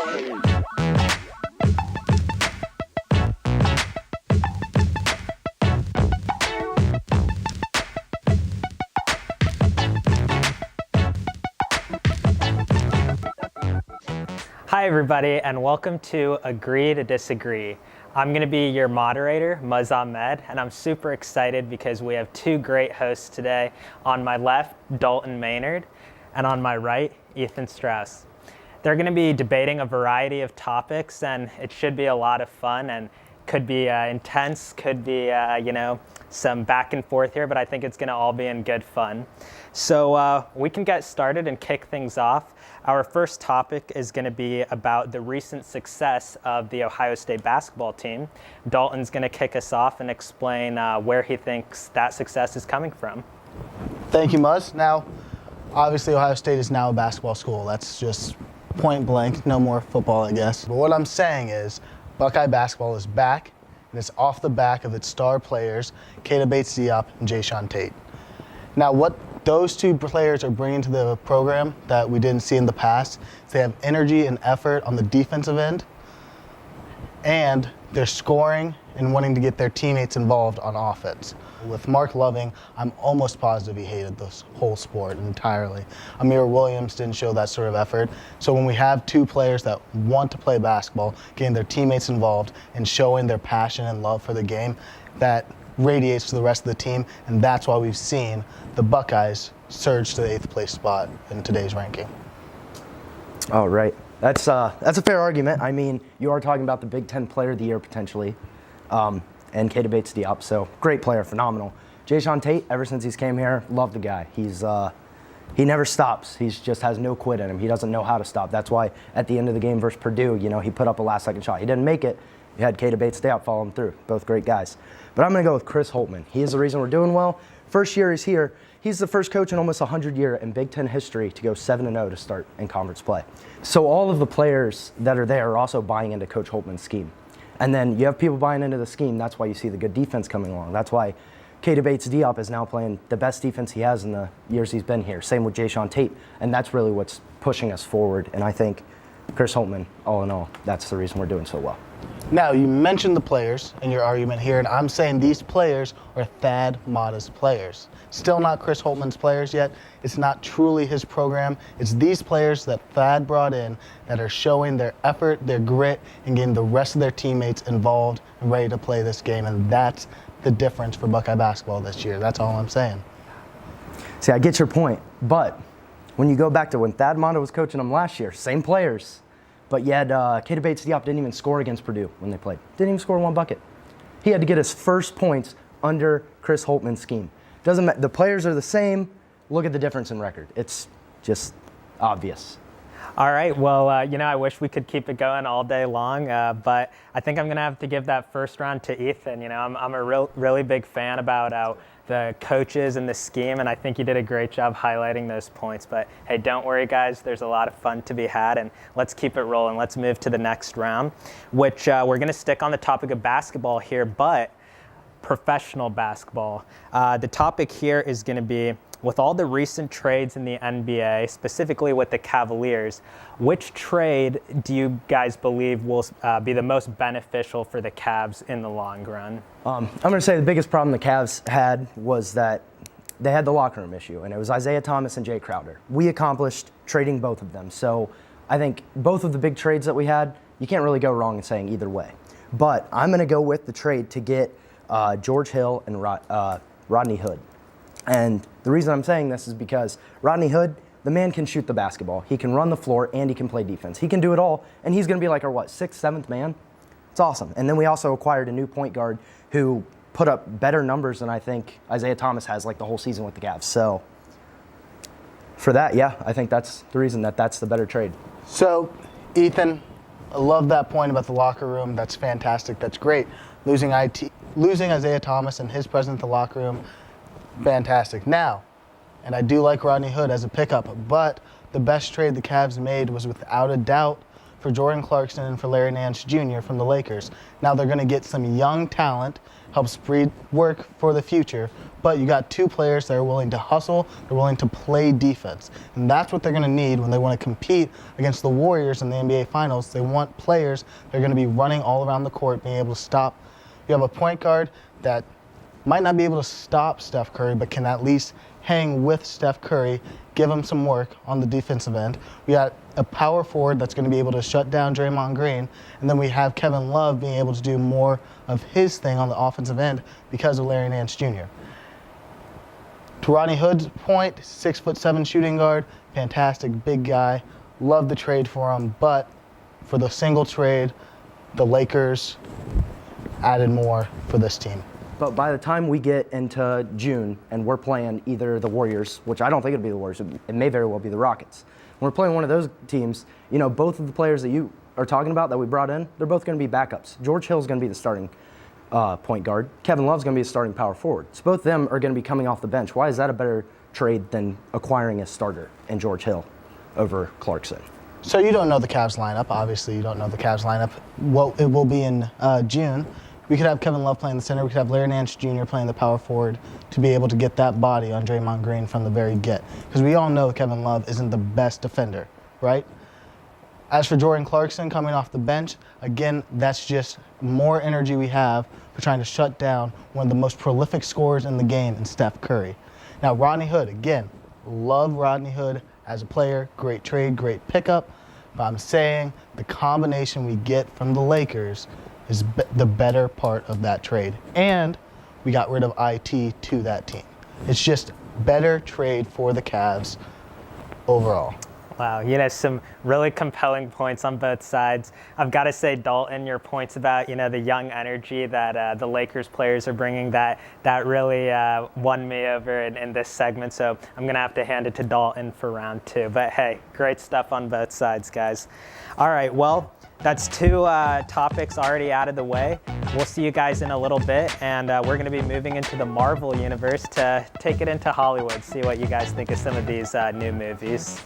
Hi everybody, and welcome to Agree to Disagree. I'm going to be your moderator, Muzz Ahmed, and I'm super excited because we have two great hosts today. On my left, Dalton Maynard, and on my right, Ethan Strauss. They're going to be debating a variety of topics, and it should be a lot of fun, and could be intense, could be, some back and forth here, but I think it's going to all be in good fun. So we can get started and kick things off. Our first topic is going to be about the recent success of the Ohio State basketball team. Dalton's going to kick us off and explain where he thinks that success is coming from. Thank you, Muzz. Now, obviously, Ohio State is now a basketball school. That's just point blank, no more football, I guess. But what I'm saying is Buckeye basketball is back, and it's off the back of its star players, Keita Bates-Diop and Jayshawn Tate. Now, what those two players are bringing to the program that we didn't see in the past is they have energy and effort on the defensive end, and they're scoring and wanting to get their teammates involved on offense. With Mark Loving, I'm almost positive he hated this whole sport entirely. Amir Williams didn't show that sort of effort. So when we have two players that want to play basketball, getting their teammates involved and showing their passion and love for the game, that radiates to the rest of the team, and that's why we've seen the Buckeyes surge to the 8th place spot in today's ranking. Oh, right. That's a fair argument. I mean, you are talking about the Big Ten Player of the Year potentially, and Keita Bates-Diop, so great player, phenomenal. Jayshawn Tate, ever since he's came here, love the guy. He never stops. He just has no quit in him. He doesn't know how to stop. That's why at the end of the game versus Purdue, he put up a last-second shot. He didn't make it. You had Keita Bates-Diop follow him through. Both great guys. But I'm going to go with Chris Holtmann. He is the reason we're doing well. First year he's here. He's the first coach in almost 100 years in Big Ten history to go 7-0 to start in conference play. So all of the players that are there are also buying into Coach Holtmann's scheme. And then you have people buying into the scheme. That's why you see the good defense coming along. That's why Keita Bates-Diop is now playing the best defense he has in the years he's been here. Same with Jayshawn Tate. And that's really what's pushing us forward. And I think Chris Holtmann, all in all, that's the reason we're doing so well. Now, you mentioned the players in your argument here, and I'm saying these players are Thad Matta's players. Still not Chris Holtmann's players yet. It's not truly his program. It's these players that Thad brought in that are showing their effort, their grit, and getting the rest of their teammates involved and ready to play this game, and that's the difference for Buckeye basketball this year. That's all I'm saying. See, I get your point, but when you go back to when Thad Matta was coaching them last year, same players, but yet Keita Bates-Diop didn't even score against Purdue when they played. Didn't even score one bucket. He had to get his first points under Chris Holtmann's scheme. Doesn't matter. The players are the same. Look at the difference in record. It's just obvious. All right, well, I wish we could keep it going all day long, but I think I'm going to have to give that first round to Ethan. I'm a really big fan about the coaches and the scheme, and I think you did a great job highlighting those points. But hey, don't worry, guys. There's a lot of fun to be had, and let's keep it rolling. Let's move to the next round, which we're going to stick on the topic of basketball here, but professional basketball. The topic here is going to be, with all the recent trades in the NBA, specifically with the Cavaliers, which trade do you guys believe will be the most beneficial for the Cavs in the long run? I'm going to say the biggest problem the Cavs had was that they had the locker room issue, and it was Isaiah Thomas and Jay Crowder. We accomplished trading both of them. So I think both of the big trades that we had, you can't really go wrong in saying either way. But I'm going to go with the trade to get George Hill and Rodney Hood. And the reason I'm saying this is because Rodney Hood, the man can shoot the basketball. He can run the floor, and he can play defense. He can do it all, and he's going to be like our, 6th, 7th man? It's awesome. And then we also acquired a new point guard who put up better numbers than I think Isaiah Thomas has the whole season with the Cavs. So for that, yeah, I think that's the reason that's the better trade. So, Ethan, I love that point about the locker room. That's fantastic. That's great. Losing Isaiah Thomas and his presence in the locker room, fantastic. Now, and I do like Rodney Hood as a pickup, but the best trade the Cavs made was without a doubt for Jordan Clarkson and for Larry Nance Jr. from the Lakers. Now they're going to get some young talent, helps breed work for the future, but you got two players that are willing to hustle, they're willing to play defense. And that's what they're going to need when they want to compete against the Warriors in the NBA Finals. They want players that are going to be running all around the court, being able to stop. You have a point guard that might not be able to stop Steph Curry, but can at least hang with Steph Curry, give him some work on the defensive end. We got a power forward that's going to be able to shut down Draymond Green, and then we have Kevin Love being able to do more of his thing on the offensive end because of Larry Nance Jr. To Rodney Hood's point, 6'7" shooting guard, fantastic, big guy. Love the trade for him, but for the single trade, the Lakers added more for this team. But by the time we get into June and we're playing either the Warriors, which I don't think it'll be the Warriors, it may very well be the Rockets. When we're playing one of those teams, you know, both of the players that you are talking about that we brought in, they're both going to be backups. George Hill's going to be the starting point guard. Kevin Love's going to be the starting power forward. So both of them are going to be coming off the bench. Why is that a better trade than acquiring a starter in George Hill over Clarkson? So you don't know the Cavs lineup. Obviously, you don't know the Cavs lineup. Well, it will be in June. We could have Kevin Love playing the center. We could have Larry Nance Jr. playing the power forward to be able to get that body on Draymond Green from the very get. Because we all know Kevin Love isn't the best defender, right? As for Jordan Clarkson coming off the bench, again, that's just more energy we have for trying to shut down one of the most prolific scorers in the game in Steph Curry. Now, Rodney Hood, again, love Rodney Hood as a player. Great trade, great pickup. But I'm saying the combination we get from the Lakers is the better part of that trade. And we got rid of IT to that team. It's just better trade for the Cavs overall. Wow, you know, some really compelling points on both sides. I've got to say, Dalton, your points about, you know, the young energy that the Lakers players are bringing, that really won me over in this segment. So I'm going to have to hand it to Dalton for round two. But hey, great stuff on both sides, guys. All right, well, that's two topics already out of the way. We'll see you guys in a little bit, and we're going to be moving into the Marvel universe to take it into Hollywood, see what you guys think of some of these new movies.